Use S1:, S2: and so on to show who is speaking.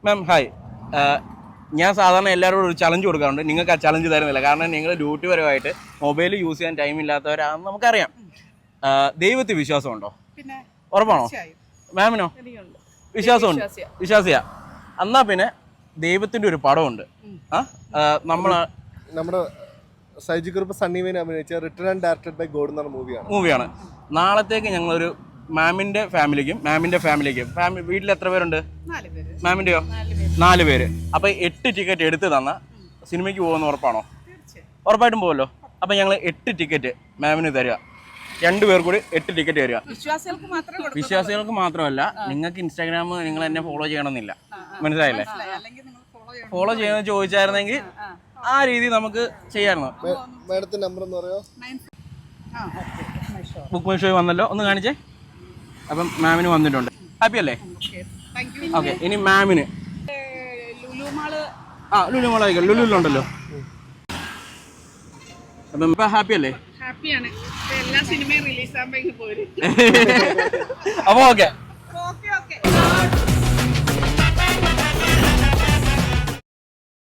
S1: Ma'am hi. ഞാൻ സാധാരണ എല്ലാവരോടും ഒരു ചലഞ്ച് കൊടുക്കാറുണ്ട്. നിങ്ങൾക്ക് ആ ചലഞ്ച് തരുന്നില്ല. കാരണം നിങ്ങൾ ഡ്യൂട്ടി പരമായിട്ട് മൊബൈൽ യൂസ് ചെയ്യാൻ ടൈം ഇല്ലാത്തവരാണെന്ന് നമുക്കറിയാം. ദൈവത്തിൽ വിശ്വാസമുണ്ടോ? ഉറപ്പാണോ? മാമിനോ? വിശ്വാസമുണ്ട്. വിശ്വാസിയാ. എന്നാ പിന്നെ ദൈവത്തിൻ്റെ ഒരു പടമുണ്ട്.
S2: നമ്മുടെ സൈജു കുറുപ്പ് സണ്ണിവേനെ അഭിനയിച്ച return and directed by God എന്ന
S1: മൂവിയാണ്. നാളത്തേക്ക് ഞങ്ങളൊരു മാമിൻ്റെ ഫാമിലിക്കും വീട്ടിൽ എത്ര പേരുണ്ട്? മാമിൻ്റെയോ? 4 പേര്. അപ്പോൾ 8 ടിക്കറ്റ് എടുത്ത് തന്ന സിനിമയ്ക്ക് പോകുന്ന ഉറപ്പാണോ? ഉറപ്പായിട്ടും പോകുമല്ലോ. അപ്പം ഞങ്ങൾ 8 ടിക്കറ്റ് മാമിന് തരിക. 2 പേർ കൂടി 8 ടിക്കറ്റ് തരിക. വിശ്വാസികൾക്ക് മാത്രമല്ല, നിങ്ങൾക്ക് ഇൻസ്റ്റാഗ്രാം നിങ്ങൾ എന്നെ ഫോളോ ചെയ്യണമെന്നില്ല. മനസ്സിലായില്ലേ? ഫോളോ ചെയ്യുന്നത് ചോദിച്ചായിരുന്നെങ്കിൽ ആ രീതി നമുക്ക് ചെയ്യാമായിരുന്നു. ബുക്ക് മൈ ഷോ വന്നല്ലോ, ഒന്ന് കാണിച്ചേ. അപ്പം മാമിന് വന്നിട്ടുണ്ട്. ഹാപ്പി അല്ലേ? ഓക്കെ. ഇനി മാമിന് ലുലു മാൾ ആയിക്കോ, ലുലുണ്ടല്ലോ. അപ്പം ഇപ്പം ഹാപ്പി അല്ലേ?
S3: ഹാപ്പിയാണ്. എല്ലാ സിനിമയും റിലീസ് ആകുമ്പോൾ
S1: അപ്പോൾ ഓക്കെ.